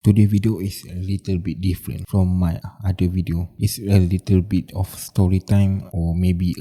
Today video is a little bit different from my other video. It's a little bit of story time or maybe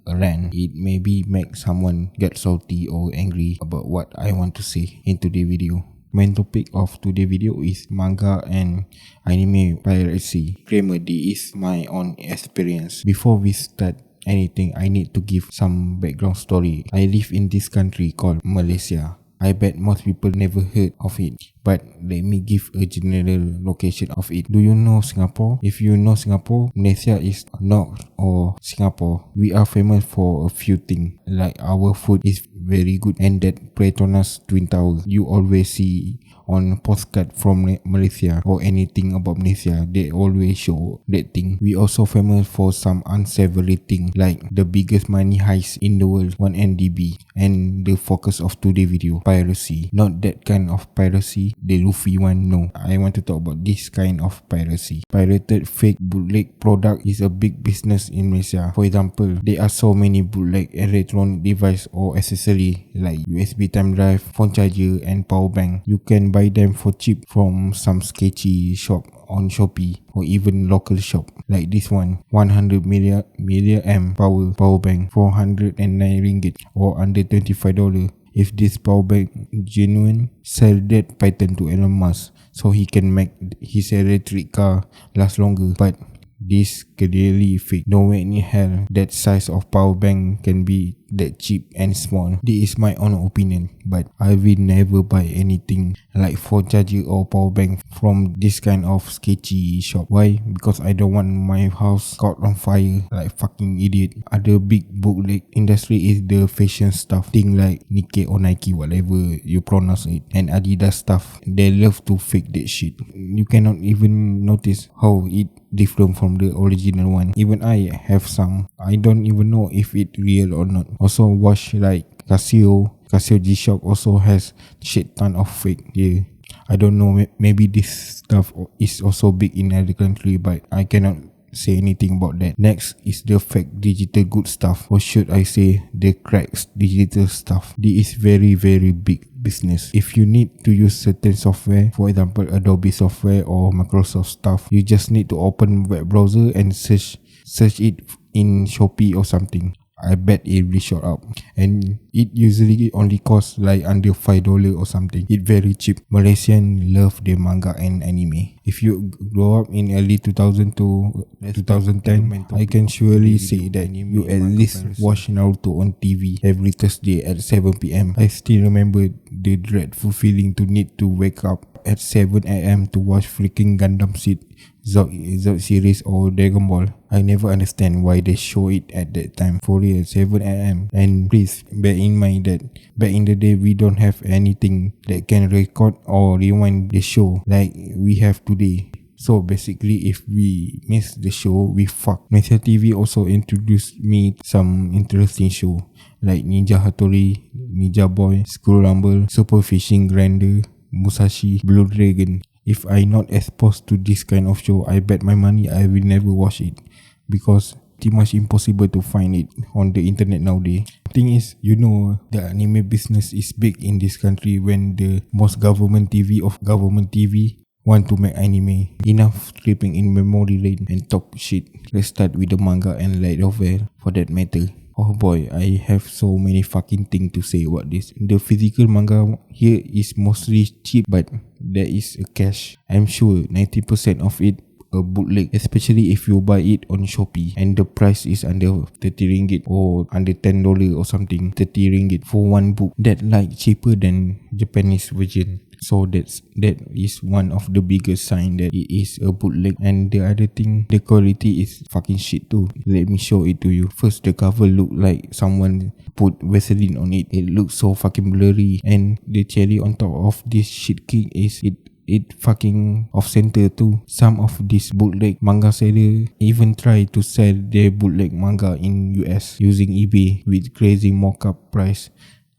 a rant. It maybe make someone get salty or angry about what I want to say in today's video. Main topic of today's video is manga and anime piracy. Disclaimer, this is my own experience. Before we start anything, I need to give some background story. I live in this country called Malaysia. I bet most people never heard of it, but let me give a general location of it. Do you know Singapore? If you know Singapore, Malaysia is not or Singapore. We are famous for a few things, like our food is very good and that Petronas Twin Tower you always see on postcard from Malaysia or anything about Malaysia, they always show that thing. We also famous for some unsavory thing like the biggest money heist in the world, 1 NDB, and the focus of today's video, piracy. Not that kind of piracy, the Luffy one, no. I want to talk about this kind of piracy. Pirated fake bootleg product is a big business in Malaysia. For example, there are so many bootleg electronic device or accessory like USB thumb drive, phone charger and power bank. You can buy them for cheap from some sketchy shop on Shopee or even local shop like this one, 100 milliamp power bank, 409 ringgit or under $25. If this power bank genuine, sell that patent to Elon Musk so he can make his electric car last longer. But this clearly fake. No way in hell that size of power bank can be that cheap and small. This is my own opinion, but I will never buy anything like phone charger or power bank from this kind of sketchy shop. Why? Because I don't want my house caught on fire like fucking idiot. Other big bootleg industry is the fashion stuff, thing like Nike or Nike, whatever you pronounce it, and Adidas stuff. They love to fake that shit. You cannot even notice how it different from the original one. Even I have some. I don't even know if it real or not. Also watch like Casio G-Shock also has shit ton of fake. Yeah, I don't know, maybe this stuff is also big in other country, but I cannot say anything about that. Next is the fake digital good stuff, or should I say the cracks digital stuff. This is very big business. If you need to use certain software, for example Adobe software or Microsoft stuff, you just need to open web browser and search it in Shopee or something. I bet it will show up, and it usually only costs like under $5 or something. It's very cheap. Malaysian love the manga and anime. If you grow up in early 2000 to 2010, I can surely say that you at least watch Naruto on TV every Thursday at 7 PM. I still remember the dreadful feeling to need to wake up at 7 AM to watch freaking Gundam Zod series or Dragon Ball. I never understand why they show it at that time. For real, 7 AM. And please bear in mind that back in the day we don't have anything that can record or rewind the show like we have today. So basically, if we miss the show, we fuck. Malaysia TV also introduced me some interesting show like Ninja Hattori, Ninja Boy, School Rumble, Super Fishing Grander, Musashi, Blue Dragon. If I not exposed to this kind of show, I bet my money I will never watch it, because it's much impossible to find it on the internet nowadays. Thing is, you know, the anime business is big in this country. When the most government TV want to make anime. Enough stripping in memory lane and talk shit. Let's start with the manga and light novel for that matter. Oh boy, I have so many fucking things to say about this. The physical manga here is mostly cheap, but there is a cash. I'm sure 90% of it a bootleg, especially if you buy it on Shopee and the price is under 30 ringgit or under $10 or something. 30 ringgit for one book. That like cheaper than Japanese version. So that is one of the biggest sign that it is a bootleg. And the other thing, the quality is fucking shit too. Let me show it to you. First, the cover look like someone put Vaseline on it. It looks so fucking blurry, and the cherry on top of this shit cake is it fucking off center too. Some of these bootleg manga seller even try to sell their bootleg manga in US using eBay with crazy mock-up price.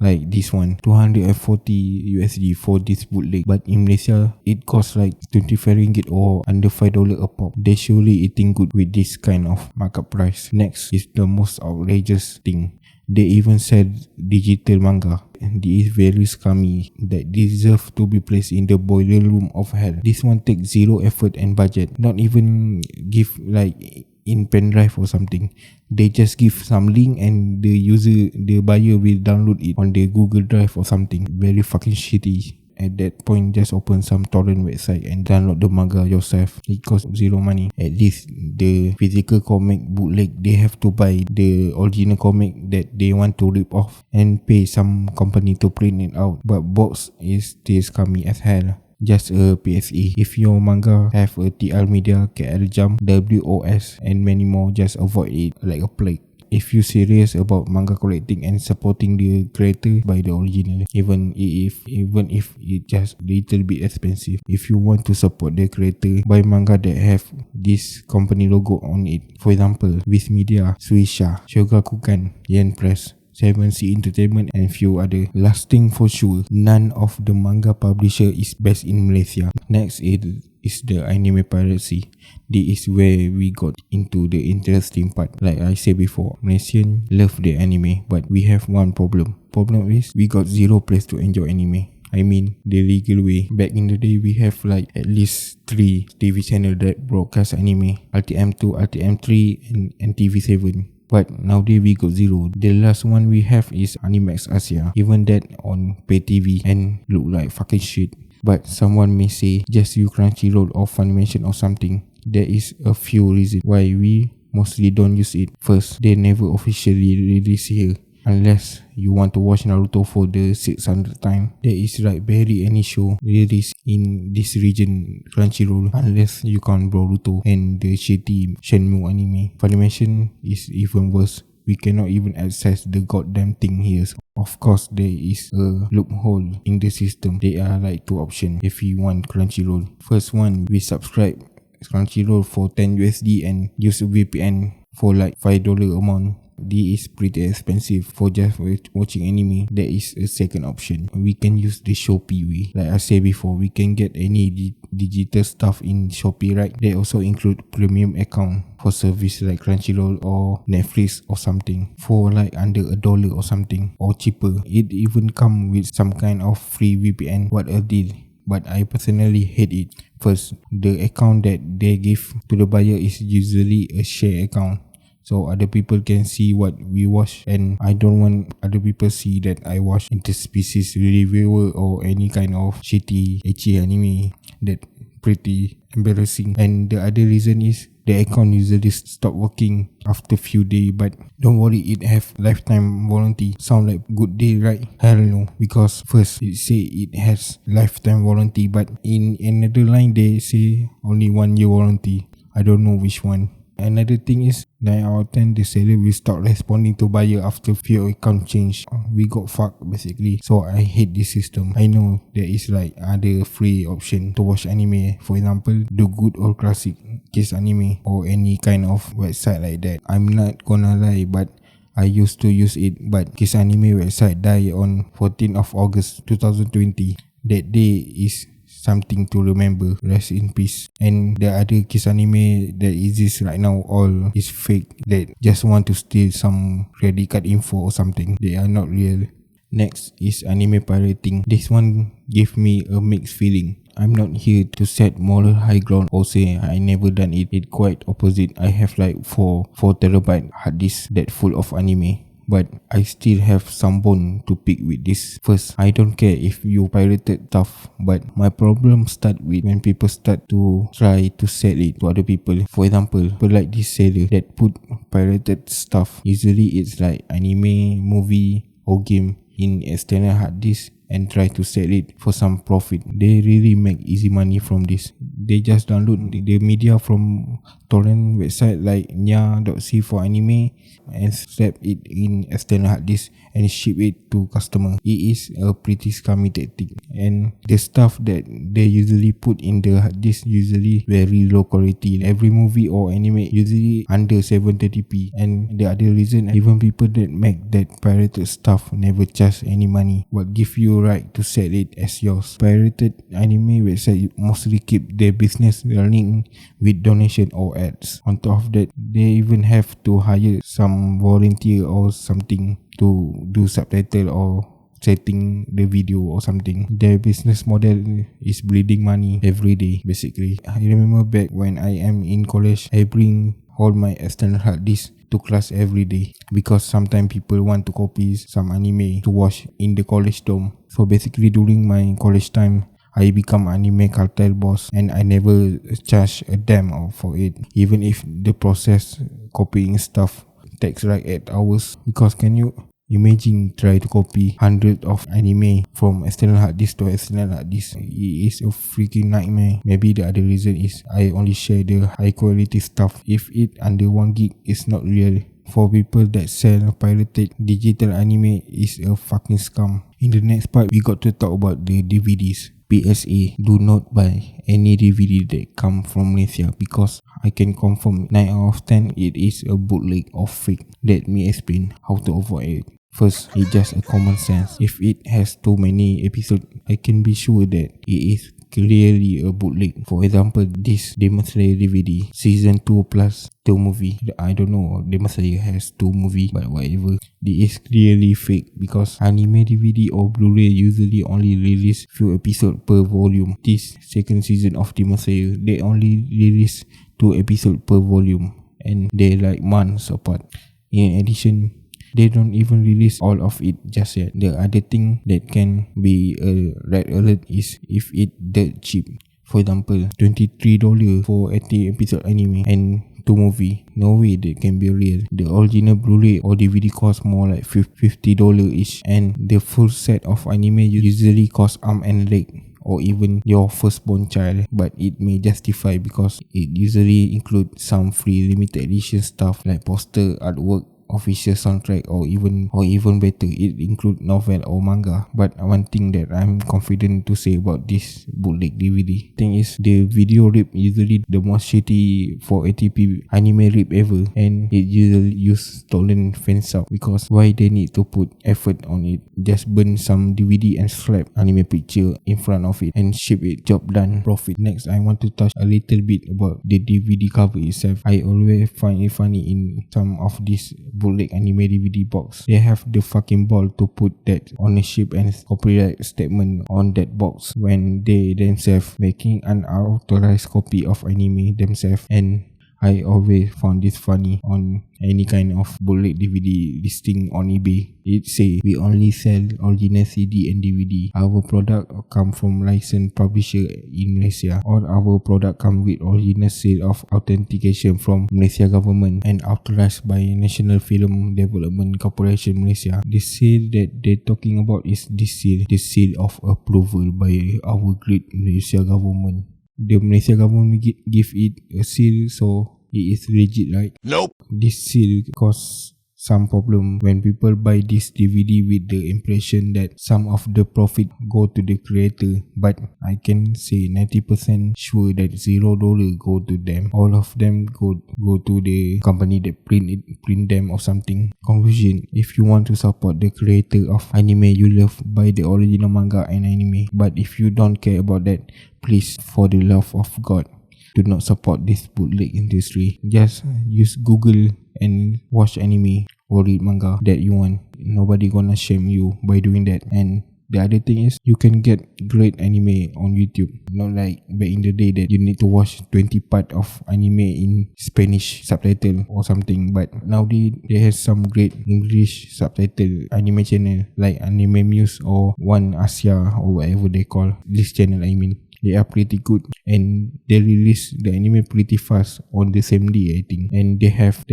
Like this one, 240 USD for this bootleg, but in Malaysia it costs like 25 ringgit or under $5 a pop. They surely eating good with this kind of markup price. Next is the most outrageous thing, They even sell digital manga. This is very scummy that deserve to be placed in the boiler room of hell. This one takes zero effort and budget. Not even give like in pen drive or something. They just give some link and the buyer will download it on the Google Drive or something. Very fucking shitty. At that point, just open some torrent website and download the manga yourself. It costs zero money. At least the physical comic bootleg, they have to buy the original comic that they want to rip off and pay some company to print it out. But box is still scummy as hell. Just a PSE. If your manga have a TR Media, KL Jump, WOS and many more, just avoid it like a plague. If you serious about manga collecting and supporting the creator, buy the original, even if it just little bit expensive. If you want to support the creator, buy manga that have this company logo on it. For example, Viz Media, Suisha, Shogakukan, Yen Press, 7C Entertainment and few other. Last thing for sure, none of the manga publisher is based in Malaysia. Next is the anime piracy. This is where we got into the interesting part. Like I said before, Malaysians love the anime, but we have one problem. Problem is we got zero place to enjoy anime. I mean the legal way. Back in the day, we have like at least 3 TV channel that broadcast anime: RTM2, RTM3 and TV7. But nowadays we got zero. The last one we have is Animax Asia. Even that on pay TV and look like fucking shit. But someone may say just use Crunchyroll or Funimation or something. There is a few reasons why we mostly don't use it. First, they never officially release here. Unless you want to watch Naruto for the 600th time, there is like barely any show released in this region Crunchyroll, unless you count Boruto and the shitty Shenmue anime. Funimation is even worse. We cannot even access the goddamn thing here. Of course, there is a loophole in the system. There are like 2 options if you want Crunchyroll. First one, we subscribe Crunchyroll for 10 USD and use a VPN for like $5 a month. This is pretty expensive for just watching anime. There is a second option. We can use the Shopee way. Like I said before, we can get any digital stuff in Shopee, right? They also include premium account for service like Crunchyroll or Netflix or something for like under $1 or something, or cheaper. It even come with some kind of free VPN. What a deal. But I personally hate it. First, the account that they give to the buyer is usually a share account, so other people can see what we watch, and I don't want other people see that I watch interspecies reviewer or any kind of shitty ecchi anime. That pretty embarrassing. And the other reason is the account usually stop working after few days, but don't worry, it have lifetime warranty. Sound like good deal, right? Hell no, because first it say it has lifetime warranty, but in another line they say only 1 year warranty. I don't know which one. Another thing is 9 out of 10 the seller will start responding to buyer after few account change. We got fucked basically. So I hate this system. I know there is like other free option to watch anime. For example, the good old classic Kiss Anime or any kind of website like that. I'm not gonna lie, but I used to use it, but Kiss Anime website died on 14th of August 2020. That day is something to remember. Rest in peace. And the other Kiss Anime that exists right now all is fake, that just want to steal some credit card info or something. They are not real. Next is anime pirating. This one gave me a mixed feeling. I'm not here to set moral high ground or say I never done it. It's quite opposite. I have like 4 terabyte hard disk that full of anime, but I still have some bone to pick with this. First, I don't care if you pirated stuff, but my problem start with when people start to try to sell it to other people. For example, people like this seller that put pirated stuff. Usually it's like anime, movie or game in external hard disk and try to sell it for some profit. They really make easy money from this. They just download the media from torrent website like nya.c for anime and slap it in external hard disk and ship it to customer. It is a pretty scummy tactic, and the stuff that they usually put in the hard disk usually very low quality. Every movie or anime usually under 720p, and the other reason, even people that make that pirated stuff never charge any money. What give you right to sell it as yours? Pirated anime website mostly keep their business running with donation or for ads. On top of that, they even have to hire some volunteer or something to do subtitle or setting the video or something. Their business model is bleeding money every day basically. I remember back when I am in college, I bring all my external hard disk to class every day because sometimes people want to copy some anime to watch in the college dorm. So basically during my college time, I become anime cartel boss and I never charge a damn for it, even if the process copying stuff takes like 8 hours. Because can you imagine try to copy hundreds of anime from external hard disk to external hard disk? It is a freaking nightmare. Maybe the other reason is I only share the high quality stuff. If it under 1 gig, it's not real. For people that sell pirated digital anime is a fucking scam. In the next part, we got to talk about the DVDs. PSA, do not buy any DVD that come from Malaysia because I can confirm 9 out of 10 it is a bootleg or fake. Let me explain how to avoid it. First, it's just a common sense. If it has too many episodes, I can be sure that it is clearly a bootleg. For example, this Demon Slayer DVD season 2 plus 2 movie. I don't know, Demon Slayer has 2 movie, but whatever. It is clearly fake because anime DVD or Blu-ray usually only release few episodes per volume. This second season of Demon Slayer, they only release 2 episodes per volume and they like months apart. In addition, they don't even release all of it just yet. The other thing that can be a red alert is if it that cheap. For example, $23 for 80 episode anime and 2 movie. No way that can be real. The original Blu-ray or DVD cost more like $50 each, and the full set of anime usually cost arm and leg or even your firstborn child, but it may justify because it usually includes some free limited edition stuff like poster, artwork, official soundtrack, or even better, it include novel or manga. But one thing that I'm confident to say about this bootleg DVD thing is the video rip usually the most shitty for ATP anime rip ever, and it usually use stolen fan sub because why they need to put effort on it? Just burn some DVD and slap anime picture in front of it and ship it, job done, profit. Next, I want to touch a little bit about the DVD cover itself. I always find it funny in some of these bootleg anime DVD box. They have the fucking ball to put that ownership and copyright statement on that box when they themselves making an unauthorized copy of anime themselves. And I always found this funny on any kind of bootleg DVD listing on eBay. It say we only sell original CD and DVD. Our product come from licensed publisher in Malaysia. All our product come with original seal of authentication from Malaysia government and authorized by National Film Development Corporation Malaysia. The seal that they talking about is this seal, the seal of approval by our great Malaysia government. The Malaysia government give it a seal, so it is legit, right? Nope. This seal cause some problem when people buy this DVD with the impression that some of the profit go to the creator, but I can say 90% sure that $0 go to them. All of them go to the company that print them or something. Conclusion: if you want to support the creator of anime you love, buy the original manga and anime. But if you don't care about that, please, for the love of God, do not support this bootleg industry. Just use Google and watch anime or read manga that you want. Nobody gonna shame you by doing that. And the other thing is you can get great anime on YouTube, not like back in the day that you need to watch 20 part of anime in Spanish subtitle or something. But nowadays they have some great English subtitle anime channel like Anime Muse or One Asia or whatever they call this channel. I mean, they are pretty good and they release the anime pretty fast on the same day, I think. And they have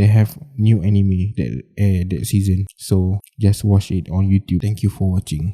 new anime that season, so just watch it on YouTube. Thank you for watching.